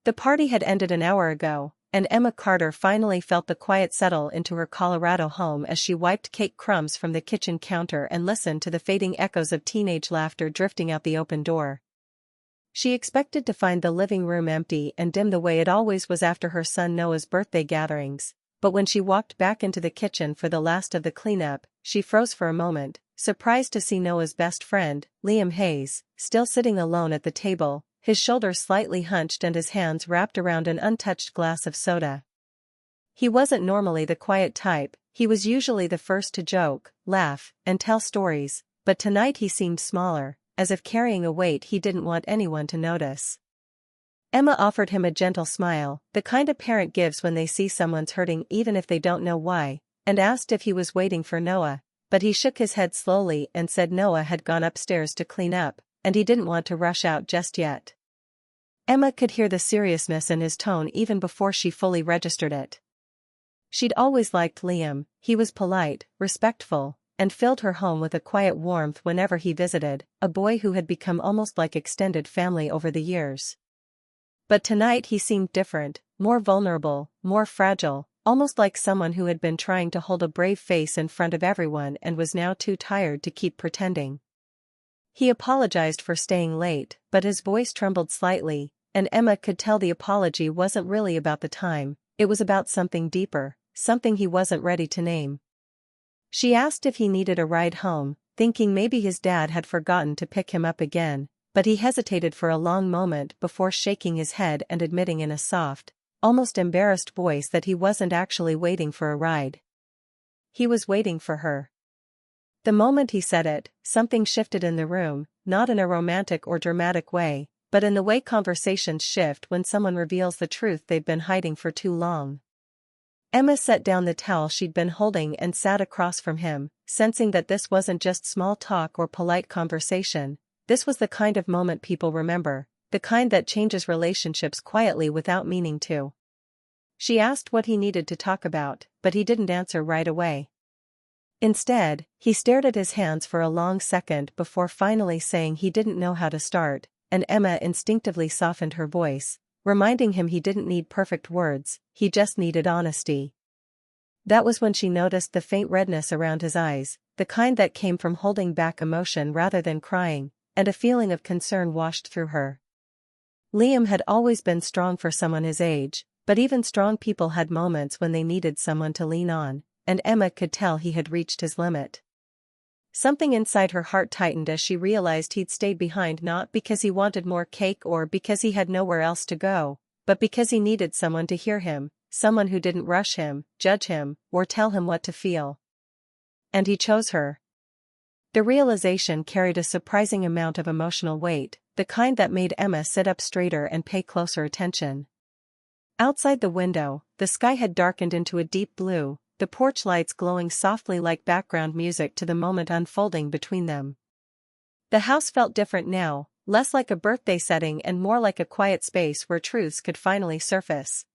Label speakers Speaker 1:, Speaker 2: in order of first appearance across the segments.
Speaker 1: The party had ended an hour ago, and Emma Carter finally felt the quiet settle into her Colorado home as she wiped cake crumbs from the kitchen counter and listened to the fading echoes of teenage laughter drifting out the open door. She expected to find the living room empty and dim the way it always was after her son Noah's birthday gatherings, but when she walked back into the kitchen for the last of the cleanup, she froze for a moment, surprised to see Noah's best friend, Liam Hayes, still sitting alone at the table, his shoulders slightly hunched and his hands wrapped around an untouched glass of soda. He wasn't normally the quiet type, he was usually the first to joke, laugh, and tell stories, but tonight he seemed smaller, as if carrying a weight he didn't want anyone to notice. Emma offered him a gentle smile, the kind a parent gives when they see someone's hurting even if they don't know why, and asked if he was waiting for Noah, but he shook his head slowly and said Noah had gone upstairs to clean up, and he didn't want to rush out just yet. Emma could hear the seriousness in his tone even before she fully registered it. She'd always liked Liam, he was polite, respectful, and filled her home with a quiet warmth whenever he visited, a boy who had become almost like extended family over the years. But tonight he seemed different, more vulnerable, more fragile, almost like someone who had been trying to hold a brave face in front of everyone and was now too tired to keep pretending. He apologized for staying late, but his voice trembled slightly, and Emma could tell the apology wasn't really about the time, it was about something deeper, something he wasn't ready to name. She asked if he needed a ride home, thinking maybe his dad had forgotten to pick him up again, but he hesitated for a long moment before shaking his head and admitting in a soft, almost embarrassed voice that he wasn't actually waiting for a ride. He was waiting for her. The moment he said it, something shifted in the room, not in a romantic or dramatic way, but in the way conversations shift when someone reveals the truth they've been hiding for too long. Emma set down the towel she'd been holding and sat across from him, sensing that this wasn't just small talk or polite conversation, this was the kind of moment people remember, the kind that changes relationships quietly without meaning to. She asked what he needed to talk about, but he didn't answer right away. Instead, he stared at his hands for a long second before finally saying he didn't know how to start, and Emma instinctively softened her voice, reminding him he didn't need perfect words, he just needed honesty. That was when she noticed the faint redness around his eyes, the kind that came from holding back emotion rather than crying, and a feeling of concern washed through her. Liam had always been strong for someone his age, but even strong people had moments when they needed someone to lean on, and Emma could tell he had reached his limit. Something inside her heart tightened as she realized he'd stayed behind not because he wanted more cake or because he had nowhere else to go, but because he needed someone to hear him, someone who didn't rush him, judge him, or tell him what to feel. And he chose her. The realization carried a surprising amount of emotional weight, the kind that made Emma sit up straighter and pay closer attention. Outside the window, the sky had darkened into a deep blue, the porch lights glowing softly like background music to the moment unfolding between them. The house felt different now, less like a birthday setting and more like a quiet space where truths could finally surface.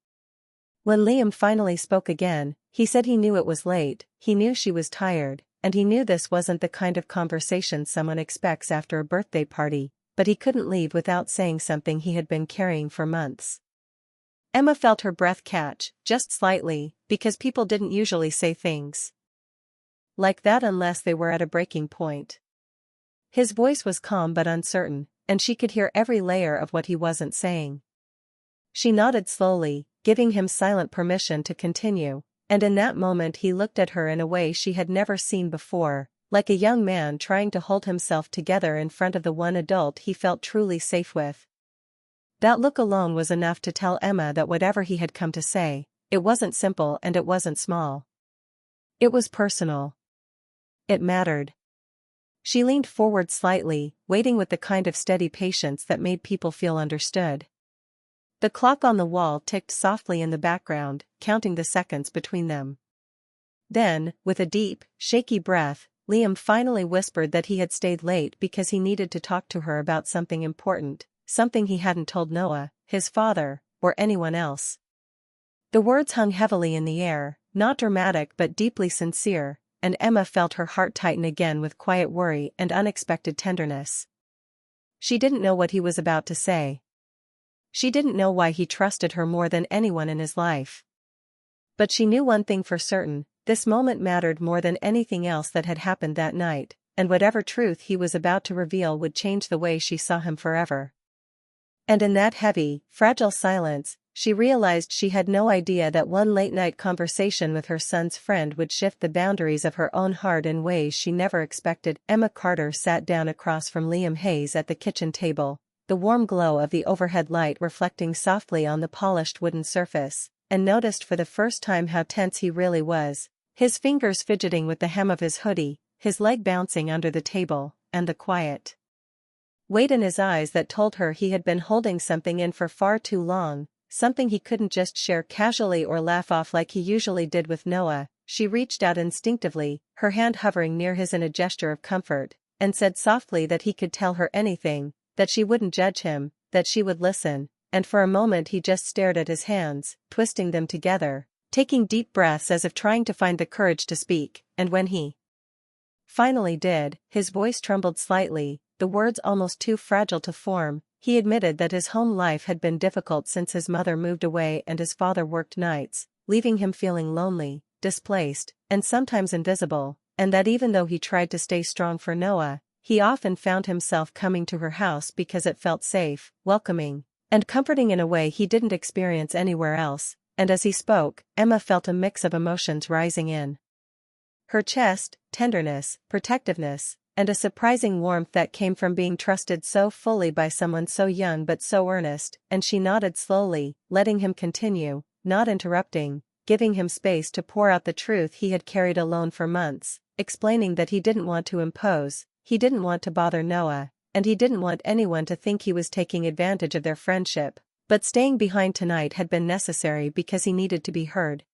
Speaker 1: When Liam finally spoke again, he said he knew it was late, he knew she was tired, and he knew this wasn't the kind of conversation someone expects after a birthday party, but he couldn't leave without saying something he had been carrying for months. Emma felt her breath catch, just slightly, because people didn't usually say things like that unless they were at a breaking point. His voice was calm but uncertain, and she could hear every layer of what he wasn't saying. She nodded slowly, giving him silent permission to continue, and in that moment he looked at her in a way she had never seen before, like a young man trying to hold himself together in front of the one adult he felt truly safe with. That look alone was enough to tell Emma that whatever he had come to say, it wasn't simple and it wasn't small. It was personal. It mattered. She leaned forward slightly, waiting with the kind of steady patience that made people feel understood. The clock on the wall ticked softly in the background, counting the seconds between them. Then, with a deep, shaky breath, Liam finally whispered that he had stayed late because he needed to talk to her about something important, something he hadn't told Noah, his father, or anyone else. The words hung heavily in the air, not dramatic but deeply sincere, and Emma felt her heart tighten again with quiet worry and unexpected tenderness. She didn't know what he was about to say. She didn't know why he trusted her more than anyone in his life. But she knew one thing for certain: this moment mattered more than anything else that had happened that night, and whatever truth he was about to reveal would change the way she saw him forever. And in that heavy, fragile silence, she realized she had no idea that one late-night conversation with her son's friend would shift the boundaries of her own heart in ways she never expected. Emma Carter sat down across from Liam Hayes at the kitchen table, the warm glow of the overhead light reflecting softly on the polished wooden surface, and noticed for the first time how tense he really was, his fingers fidgeting with the hem of his hoodie, his leg bouncing under the table, and the quiet weight in his eyes that told her he had been holding something in for far too long, something he couldn't just share casually or laugh off like he usually did with Noah. She reached out instinctively, her hand hovering near his in a gesture of comfort, and said softly that he could tell her anything, that she wouldn't judge him, that she would listen, and for a moment he just stared at his hands, twisting them together, taking deep breaths as if trying to find the courage to speak, and when he finally did, his voice trembled slightly, the words almost too fragile to form. He admitted that his home life had been difficult since his mother moved away and his father worked nights, leaving him feeling lonely, displaced, and sometimes invisible, and that even though he tried to stay strong for Noah, he often found himself coming to her house because it felt safe, welcoming, and comforting in a way he didn't experience anywhere else. And as he spoke, Emma felt a mix of emotions rising in her chest: tenderness, protectiveness, and a surprising warmth that came from being trusted so fully by someone so young but so earnest. And she nodded slowly, letting him continue, not interrupting, giving him space to pour out the truth he had carried alone for months, explaining that he didn't want to impose, he didn't want to bother Noah, and he didn't want anyone to think he was taking advantage of their friendship, but staying behind tonight had been necessary because he needed to be heard.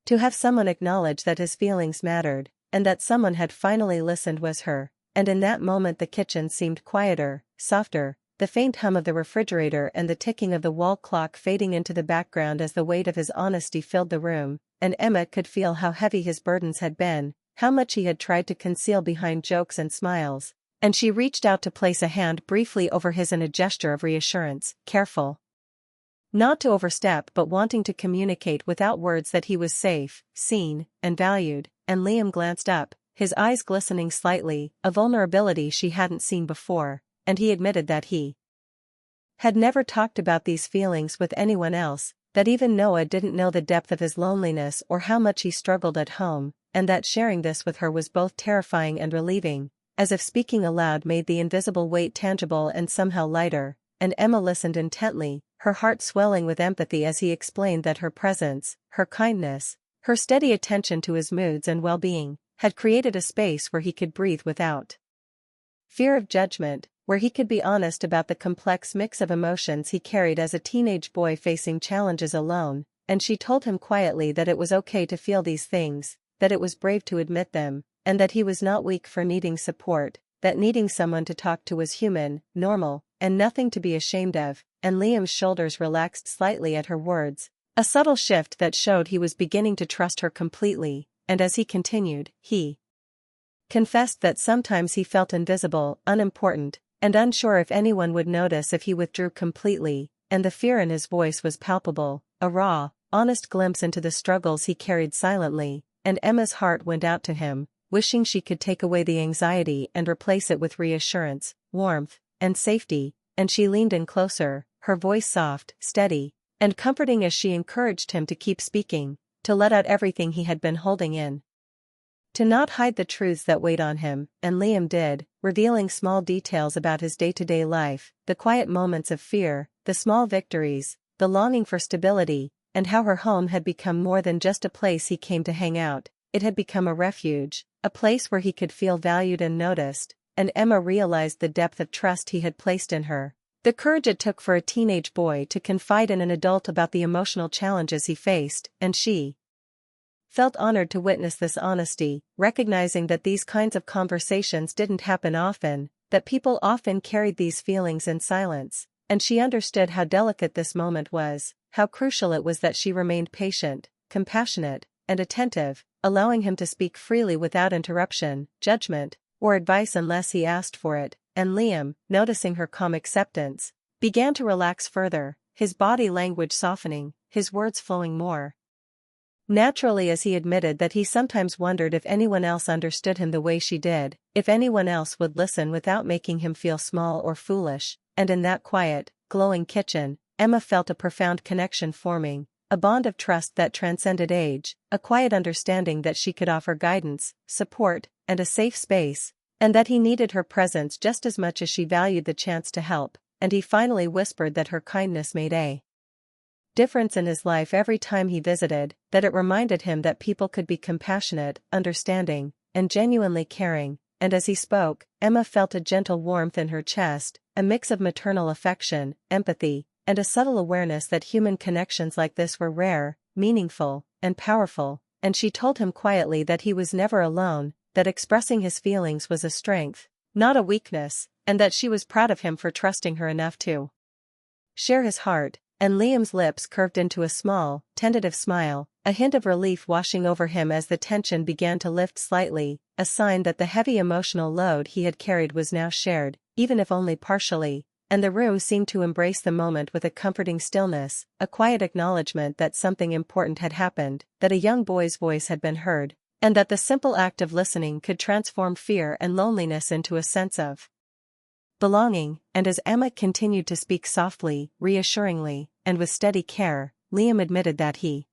Speaker 1: To have someone acknowledge that his feelings mattered, and that someone had finally listened was her, and in that moment the kitchen seemed quieter, softer, the faint hum of the refrigerator and the ticking of the wall clock fading into the background as the weight of his honesty filled the room, and Emma could feel how heavy his burdens had been, how much he had tried to conceal behind jokes and smiles, and she reached out to place a hand briefly over his in a gesture of reassurance, careful not to overstep but wanting to communicate without words that he was safe, seen, and valued. And Liam glanced up, his eyes glistening slightly, a vulnerability she hadn't seen before, and he admitted that he had never talked about these feelings with anyone else, that even Noah didn't know the depth of his loneliness or how much he struggled at home, and that sharing this with her was both terrifying and relieving, as if speaking aloud made the invisible weight tangible and somehow lighter. And Emma listened intently, her heart swelling with empathy as he explained that her presence, her kindness, her steady attention to his moods and well-being, had created a space where he could breathe without fear of judgment, where he could be honest about the complex mix of emotions he carried as a teenage boy facing challenges alone. And she told him quietly that it was okay to feel these things, that it was brave to admit them, and that he was not weak for needing support, that needing someone to talk to was human, normal, and nothing to be ashamed of. And Liam's shoulders relaxed slightly at her words, a subtle shift that showed he was beginning to trust her completely. And as he continued, he confessed that sometimes he felt invisible, unimportant, and unsure if anyone would notice if he withdrew completely, and the fear in his voice was palpable, a raw, honest glimpse into the struggles he carried silently. And Emma's heart went out to him, wishing she could take away the anxiety and replace it with reassurance, warmth, and safety. And she leaned in closer, her voice soft, steady, and comforting as she encouraged him to keep speaking, to let out everything he had been holding in, to not hide the truths that weighed on him. And Liam did, revealing small details about his day-to-day life, the quiet moments of fear, the small victories, the longing for stability, and how her home had become more than just a place he came to hang out. It had become a refuge, a place where he could feel valued and noticed. And Emma realized the depth of trust he had placed in her, the courage it took for a teenage boy to confide in an adult about the emotional challenges he faced, and she felt honored to witness this honesty, recognizing that these kinds of conversations didn't happen often, that people often carried these feelings in silence. And she understood how delicate this moment was, how crucial it was that she remained patient, compassionate, and attentive, allowing him to speak freely without interruption, judgment, or advice unless he asked for it. And Liam, noticing her calm acceptance, began to relax further, his body language softening, his words flowing more naturally as he admitted that he sometimes wondered if anyone else understood him the way she did, if anyone else would listen without making him feel small or foolish, and in that quiet, glowing kitchen, Emma felt a profound connection forming, a bond of trust that transcended age, a quiet understanding that she could offer guidance, support, and a safe space, and that he needed her presence just as much as she valued the chance to help, and he finally whispered that her kindness made a difference in his life every time he visited, that it reminded him that people could be compassionate, understanding, and genuinely caring, and as he spoke, Emma felt a gentle warmth in her chest, a mix of maternal affection, empathy, and a subtle awareness that human connections like this were rare, meaningful, and powerful, and she told him quietly that he was never alone, that expressing his feelings was a strength, not a weakness, and that she was proud of him for trusting her enough to share his heart. And Liam's lips curved into a small, tentative smile, a hint of relief washing over him as the tension began to lift slightly, a sign that the heavy emotional load he had carried was now shared, even if only partially, and the room seemed to embrace the moment with a comforting stillness, a quiet acknowledgement that something important had happened, that a young boy's voice had been heard, and that the simple act of listening could transform fear and loneliness into a sense of belonging. And as Emma continued to speak softly, reassuringly, and with steady care, Liam admitted that he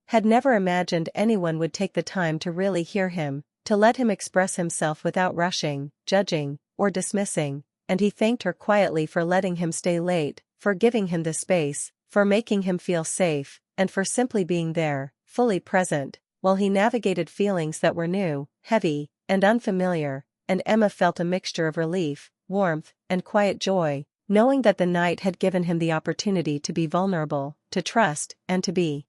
Speaker 1: had never imagined anyone would take the time to really hear him, to let him express himself without rushing, judging, or dismissing, and he thanked her quietly for letting him stay late, for giving him the space, for making him feel safe, and for simply being there, fully present, while he navigated feelings that were new, heavy, and unfamiliar, and Emma felt a mixture of relief, warmth, and quiet joy, knowing that the night had given him the opportunity to be vulnerable, to trust, and to be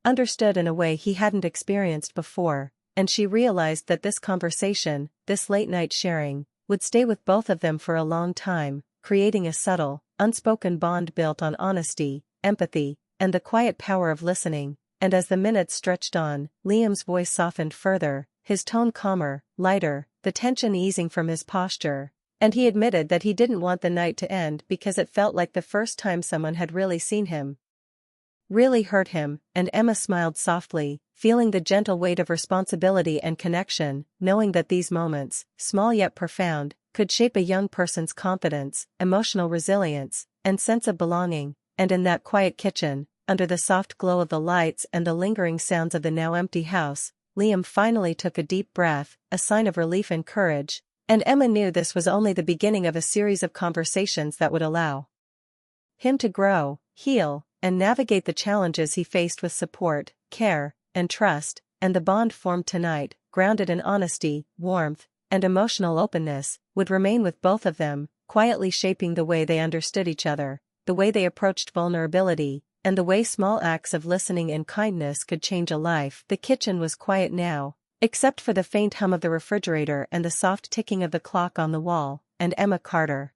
Speaker 1: understood in a way he hadn't experienced before, and she realized that this conversation, this late-night sharing, would stay with both of them for a long time, creating a subtle, unspoken bond built on honesty, empathy, and the quiet power of listening. And as the minutes stretched on, Liam's voice softened further, his tone calmer, lighter, the tension easing from his posture, and he admitted that he didn't want the night to end because it felt like the first time someone had really seen him, really hurt him, and Emma smiled softly, feeling the gentle weight of responsibility and connection, knowing that these moments, small yet profound, could shape a young person's confidence, emotional resilience, and sense of belonging. And in that quiet kitchen, under the soft glow of the lights and the lingering sounds of the now empty house, Liam finally took a deep breath, a sign of relief and courage, and Emma knew this was only the beginning of a series of conversations that would allow him to grow, heal, and navigate the challenges he faced with support, care, and trust, and the bond formed tonight, grounded in honesty, warmth, and emotional openness, would remain with both of them, quietly shaping the way they understood each other, the way they approached vulnerability, and the way small acts of listening and kindness could change a life. The kitchen was quiet now, except for the faint hum of the refrigerator and the soft ticking of the clock on the wall, and Emma Carter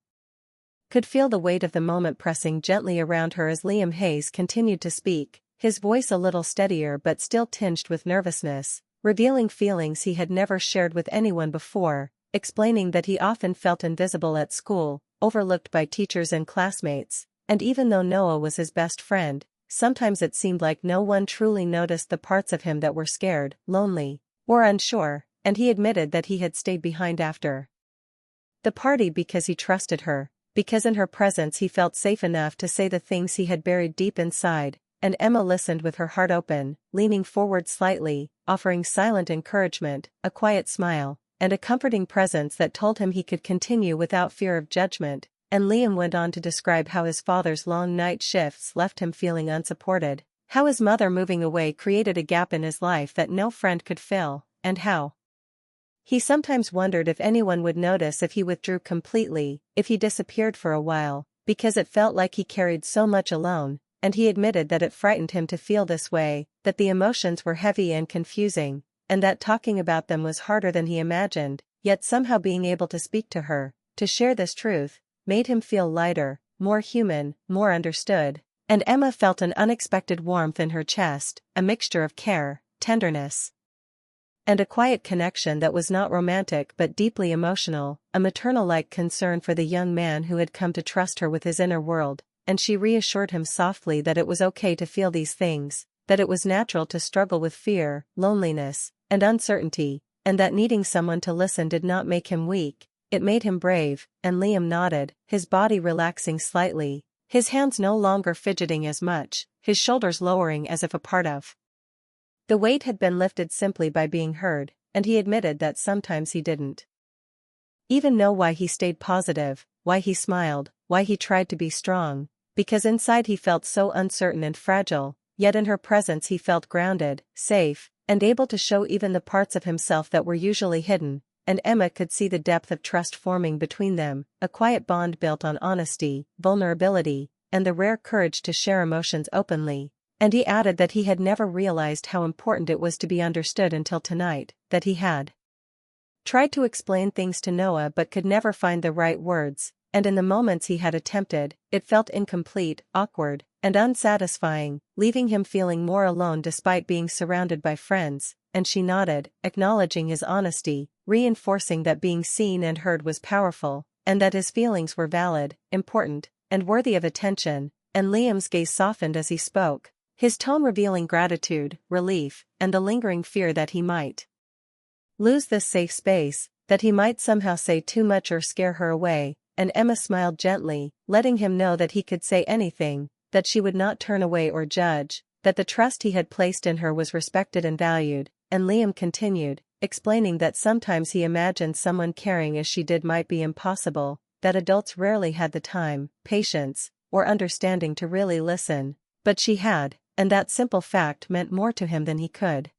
Speaker 1: could feel the weight of the moment pressing gently around her as Liam Hayes continued to speak, his voice a little steadier but still tinged with nervousness, revealing feelings he had never shared with anyone before, explaining that he often felt invisible at school, overlooked by teachers and classmates, and even though Noah was his best friend, sometimes it seemed like no one truly noticed the parts of him that were scared, lonely, or unsure, and he admitted that he had stayed behind after the party because he trusted her, because in her presence he felt safe enough to say the things he had buried deep inside. And Emma listened with her heart open, leaning forward slightly, offering silent encouragement, a quiet smile, and a comforting presence that told him he could continue without fear of judgment. And Liam went on to describe how his father's long night shifts left him feeling unsupported, how his mother moving away created a gap in his life that no friend could fill, and how he sometimes wondered if anyone would notice if he withdrew completely, if he disappeared for a while, because it felt like he carried so much alone, and he admitted that it frightened him to feel this way, that the emotions were heavy and confusing, and that talking about them was harder than he imagined, yet somehow being able to speak to her, to share this truth, made him feel lighter, more human, more understood. And Emma felt an unexpected warmth in her chest, a mixture of care, tenderness, And a quiet connection that was not romantic but deeply emotional, a maternal-like concern for the young man who had come to trust her with his inner world, and she reassured him softly that it was okay to feel these things, that it was natural to struggle with fear, loneliness, and uncertainty, and that needing someone to listen did not make him weak, it made him brave. And Liam nodded, his body relaxing slightly, his hands no longer fidgeting as much, his shoulders lowering as if a part of the weight had been lifted simply by being heard, and he admitted that sometimes he didn't even know why he stayed positive, why he smiled, why he tried to be strong, because inside he felt so uncertain and fragile, yet in her presence he felt grounded, safe, and able to show even the parts of himself that were usually hidden. And Emma could see the depth of trust forming between them, a quiet bond built on honesty, vulnerability, and the rare courage to share emotions openly. And he added that he had never realized how important it was to be understood until tonight, that he had tried to explain things to Noah but could never find the right words, and in the moments he had attempted, it felt incomplete, awkward, and unsatisfying, leaving him feeling more alone despite being surrounded by friends. And she nodded, acknowledging his honesty, reinforcing that being seen and heard was powerful, and that his feelings were valid, important, and worthy of attention. And Liam's gaze softened as he spoke, his tone revealing gratitude, relief, and the lingering fear that he might lose this safe space, that he might somehow say too much or scare her away. And Emma smiled gently, letting him know that he could say anything, that she would not turn away or judge, that the trust he had placed in her was respected and valued. And Liam continued, explaining that sometimes he imagined someone caring as she did might be impossible, that adults rarely had the time, patience, or understanding to really listen, but she had, and that simple fact meant more to him than he could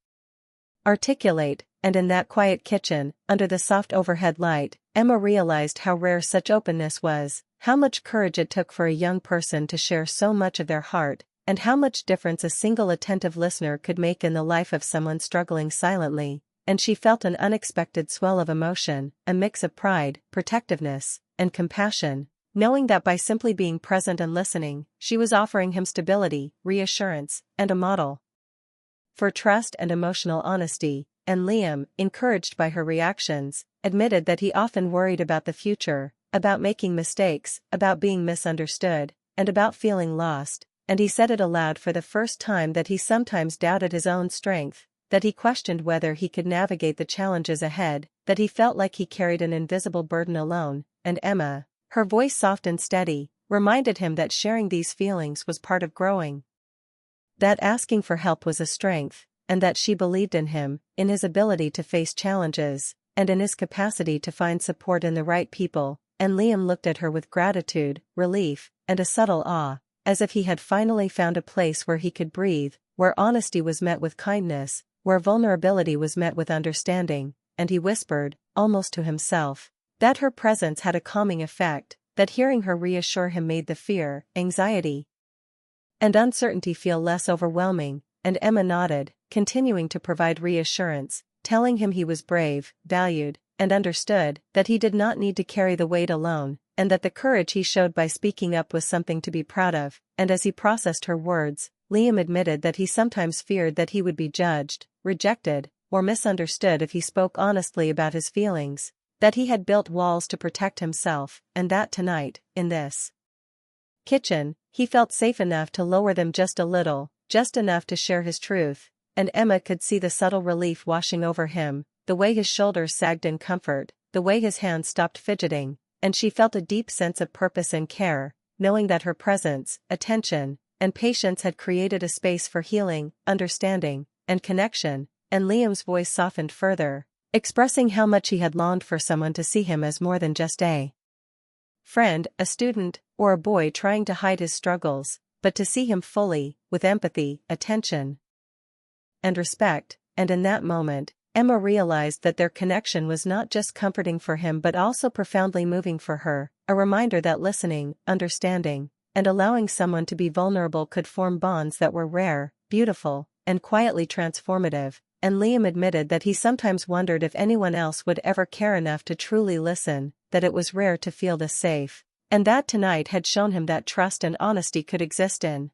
Speaker 1: articulate. And in that quiet kitchen, under the soft overhead light, Emma realized how rare such openness was, how much courage it took for a young person to share so much of their heart, and how much difference a single attentive listener could make in the life of someone struggling silently. And she felt an unexpected swell of emotion, a mix of pride, protectiveness, and compassion, knowing that by simply being present and listening, she was offering him stability, reassurance, and a model for trust and emotional honesty. And Liam, encouraged by her reactions, admitted that he often worried about the future, about making mistakes, about being misunderstood, and about feeling lost. And he said it aloud for the first time that he sometimes doubted his own strength, that he questioned whether he could navigate the challenges ahead, that he felt like he carried an invisible burden alone. And Emma, her voice soft and steady, reminded him that sharing these feelings was part of growing, that asking for help was a strength, and that she believed in him, in his ability to face challenges, and in his capacity to find support in the right people. And Liam looked at her with gratitude, relief, and a subtle awe, as if he had finally found a place where he could breathe, where honesty was met with kindness, where vulnerability was met with understanding. And he whispered, almost to himself, that her presence had a calming effect, that hearing her reassure him made the fear, anxiety, and uncertainty feel less overwhelming. And Emma nodded, continuing to provide reassurance, telling him he was brave, valued, and understood, that he did not need to carry the weight alone, and that the courage he showed by speaking up was something to be proud of. And as he processed her words, Liam admitted that he sometimes feared that he would be judged, rejected, or misunderstood if he spoke honestly about his feelings, that he had built walls to protect himself, and that tonight, in this kitchen, he felt safe enough to lower them just a little, just enough to share his truth. And Emma could see the subtle relief washing over him, the way his shoulders sagged in comfort, the way his hands stopped fidgeting, and she felt a deep sense of purpose and care, knowing that her presence, attention, and patience had created a space for healing, understanding, and connection. And Liam's voice softened further, expressing how much he had longed for someone to see him as more than just a friend, a student, or a boy trying to hide his struggles, but to see him fully, with empathy, attention, and respect. And in that moment, Emma realized that their connection was not just comforting for him but also profoundly moving for her, a reminder that listening, understanding, and allowing someone to be vulnerable could form bonds that were rare, beautiful, and quietly transformative. And Liam admitted that he sometimes wondered if anyone else would ever care enough to truly listen, that it was rare to feel this safe, and that tonight had shown him that trust and honesty could exist in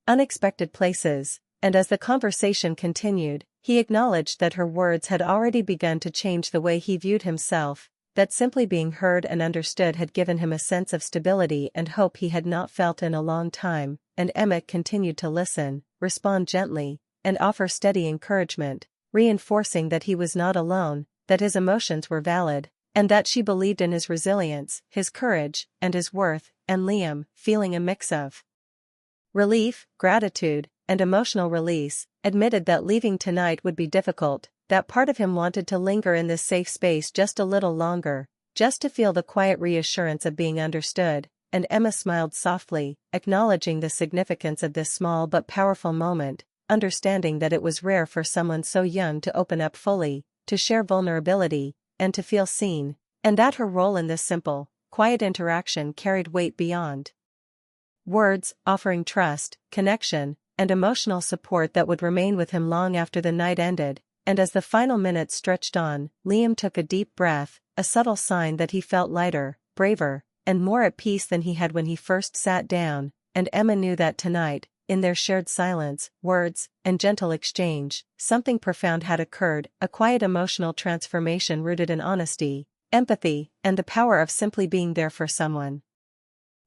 Speaker 1: unexpected places. And as the conversation continued, He acknowledged that her words had already begun to change the way he viewed himself, that simply being heard and understood had given him a sense of stability and hope he had not felt in a long time, and Emma continued to listen, respond gently, and offer steady encouragement, reinforcing that he was not alone, that his emotions were valid, and that she believed in his resilience, his courage, and his worth. And Liam, feeling a mix of relief, gratitude, and emotional release, admitted that leaving tonight would be difficult, that part of him wanted to linger in this safe space just a little longer, just to feel the quiet reassurance of being understood, and Emma smiled softly, acknowledging the significance of this small but powerful moment, understanding that it was rare for someone so young to open up fully, to share vulnerability, and to feel seen, and that her role in this simple, quiet interaction carried weight beyond words, offering trust, connection, and emotional support that would remain with him long after the night ended. And as the final minutes stretched on, Liam took a deep breath, a subtle sign that he felt lighter, braver, and more at peace than he had when he first sat down, and Emma knew that tonight, in their shared silence, words, and gentle exchange, something profound had occurred, a quiet emotional transformation rooted in honesty, empathy, and the power of simply being there for someone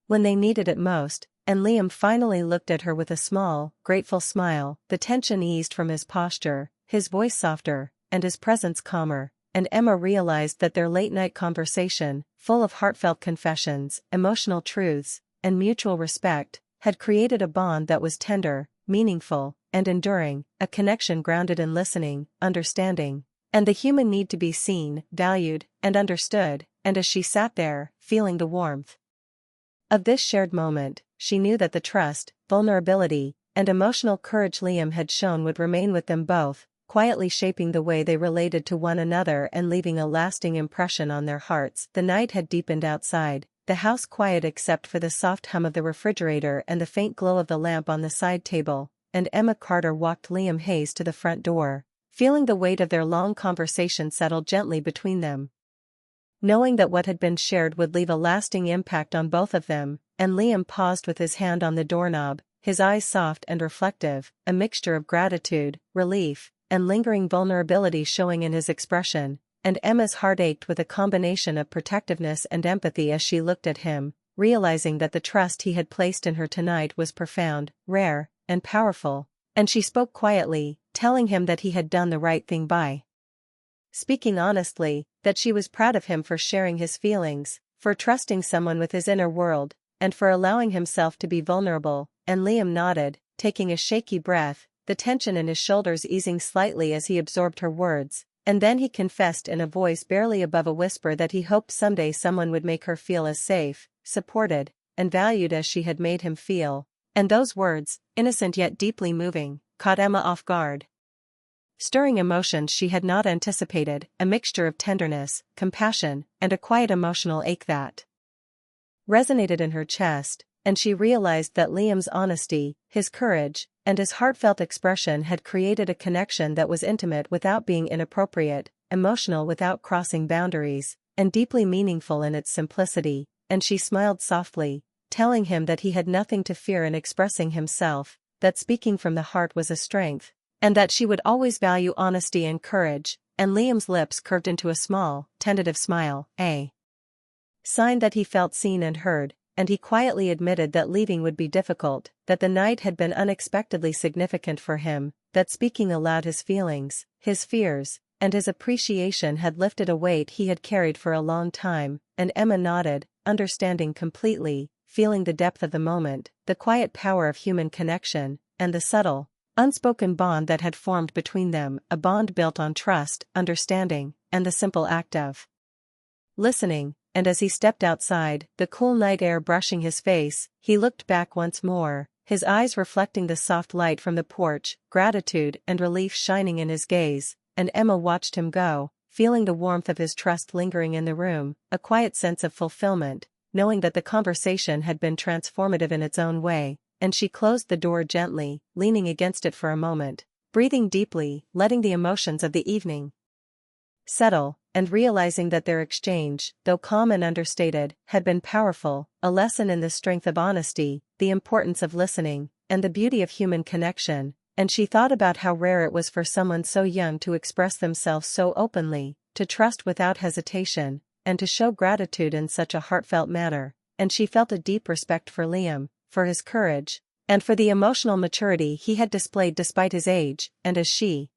Speaker 1: when they needed it most. And Liam finally looked at her with a small, grateful smile. The tension eased from his posture, his voice softer, and his presence calmer, and Emma realized that their late-night conversation, full of heartfelt confessions, emotional truths, and mutual respect, had created a bond that was tender, meaningful, and enduring, a connection grounded in listening, understanding, and the human need to be seen, valued, and understood. And as she sat there, feeling the warmth of this shared moment, she knew that the trust, vulnerability, and emotional courage Liam had shown would remain with them both, quietly shaping the way they related to one another and leaving a lasting impression on their hearts. The night had deepened outside, the house quiet except for the soft hum of the refrigerator and the faint glow of the lamp on the side table, and Emma Carter walked Liam Hayes to the front door, feeling the weight of their long conversation settle gently between them. Knowing that what had been shared would leave a lasting impact on both of them, and Liam paused with his hand on the doorknob, his eyes soft and reflective, a mixture of gratitude, relief, and lingering vulnerability showing in his expression, and Emma's heart ached with a combination of protectiveness and empathy as she looked at him, realizing that the trust he had placed in her tonight was profound, rare, and powerful, and she spoke quietly, telling him that he had done the right thing by speaking honestly, that she was proud of him for sharing his feelings, for trusting someone with his inner world, and for allowing himself to be vulnerable. And Liam nodded, taking a shaky breath, the tension in his shoulders easing slightly as he absorbed her words, and then he confessed in a voice barely above a whisper that he hoped someday someone would make her feel as safe, supported, and valued as she had made him feel. And those words, innocent yet deeply moving, caught Emma off guard. Stirring emotions she had not anticipated, a mixture of tenderness, compassion, and a quiet emotional ache that resonated in her chest, and she realized that Liam's honesty, his courage, and his heartfelt expression had created a connection that was intimate without being inappropriate, emotional without crossing boundaries, and deeply meaningful in its simplicity. And she smiled softly, telling him that he had nothing to fear in expressing himself, that speaking from the heart was a strength, and that she would always value honesty and courage. And Liam's lips curved into a small, tentative smile, a sign that he felt seen and heard, and he quietly admitted that leaving would be difficult, that the night had been unexpectedly significant for him, that speaking aloud his feelings, his fears, and his appreciation had lifted a weight he had carried for a long time. And Emma nodded, understanding completely, feeling the depth of the moment, the quiet power of human connection, and the subtle, unspoken bond that had formed between them, a bond built on trust, understanding, and the simple act of listening. And as he stepped outside, the cool night air brushing his face, he looked back once more, his eyes reflecting the soft light from the porch, gratitude and relief shining in his gaze. And Emma watched him go, feeling the warmth of his trust lingering in the room, a quiet sense of fulfillment, knowing that the conversation had been transformative in its own way. And she closed the door gently, leaning against it for a moment, breathing deeply, letting the emotions of the evening settle, and realizing that their exchange, though calm and understated, had been powerful, a lesson in the strength of honesty, the importance of listening, and the beauty of human connection. and she thought about how rare it was for someone so young to express themselves so openly, to trust without hesitation, and to show gratitude in such a heartfelt manner, and she felt a deep respect for Liam, for his courage, and for the emotional maturity he had displayed despite his age, and as she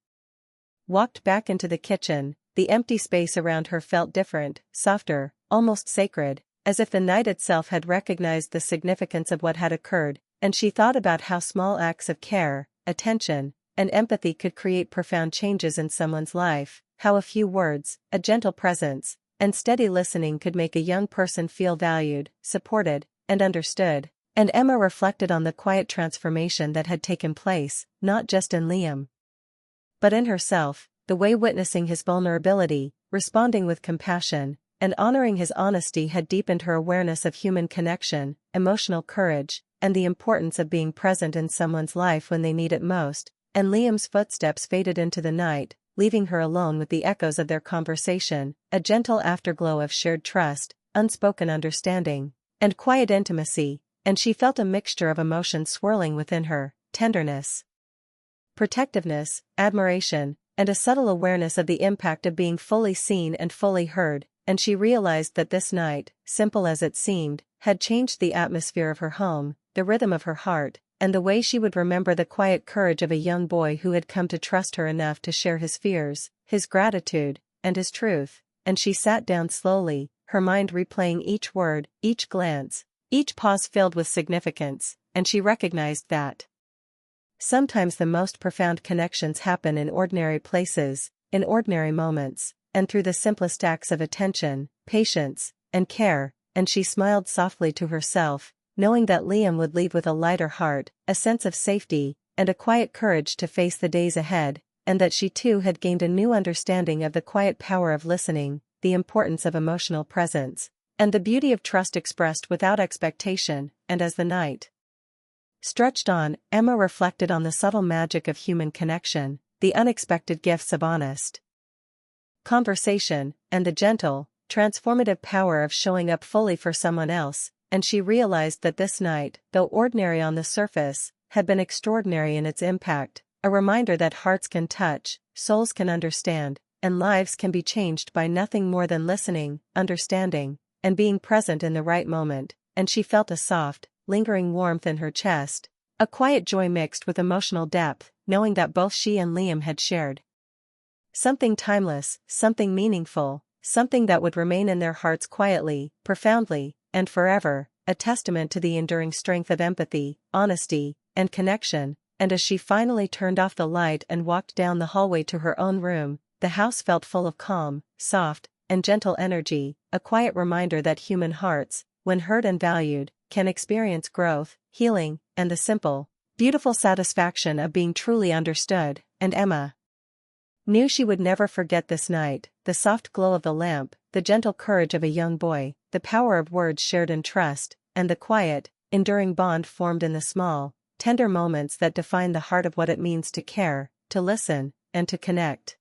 Speaker 1: walked back into the kitchen, the empty space around her felt different, softer, almost sacred, as if the night itself had recognized the significance of what had occurred, and she thought about how small acts of care, attention, and empathy could create profound changes in someone's life, how a few words, a gentle presence, and steady listening could make a young person feel valued, supported, and understood. And Emma reflected on the quiet transformation that had taken place, not just in Liam, but in herself, the way witnessing his vulnerability, responding with compassion, and honoring his honesty had deepened her awareness of human connection, emotional courage, and the importance of being present in someone's life when they need it most. And Liam's footsteps faded into the night, leaving her alone with the echoes of their conversation, a gentle afterglow of shared trust, unspoken understanding, and quiet intimacy, and she felt a mixture of emotions swirling within her: tenderness, protectiveness, admiration, and a subtle awareness of the impact of being fully seen and fully heard. And she realized that this night, simple as it seemed, had changed the atmosphere of her home, the rhythm of her heart, and the way she would remember the quiet courage of a young boy who had come to trust her enough to share his fears, his gratitude, and his truth. And she sat down slowly, her mind replaying each word, each glance, each pause filled with significance, and she recognized that sometimes the most profound connections happen in ordinary places, in ordinary moments, and through the simplest acts of attention, patience, and care. And she smiled softly to herself, knowing that Liam would leave with a lighter heart, a sense of safety, and a quiet courage to face the days ahead, and that she too had gained a new understanding of the quiet power of listening, the importance of emotional presence, and the beauty of trust expressed without expectation. And as the night stretched on, Emma reflected on the subtle magic of human connection, the unexpected gifts of honest conversation, and the gentle, transformative power of showing up fully for someone else. And she realized that this night, though ordinary on the surface, had been extraordinary in its impact, a reminder that hearts can touch, souls can understand, and lives can be changed by nothing more than listening, understanding, and being present in the right moment. And she felt a soft, lingering warmth in her chest, a quiet joy mixed with emotional depth, knowing that both she and Liam had shared something timeless, something meaningful, something that would remain in their hearts quietly, profoundly, and forever, a testament to the enduring strength of empathy, honesty, and connection. And as she finally turned off the light and walked down the hallway to her own room, the house felt full of calm, soft, and gentle energy, a quiet reminder that human hearts, when heard and valued, can experience growth, healing, and the simple, beautiful satisfaction of being truly understood. And Emma knew she would never forget this night, the soft glow of the lamp, the gentle courage of a young boy, the power of words shared in trust, and the quiet, enduring bond formed in the small, tender moments that define the heart of what it means to care, to listen, and to connect.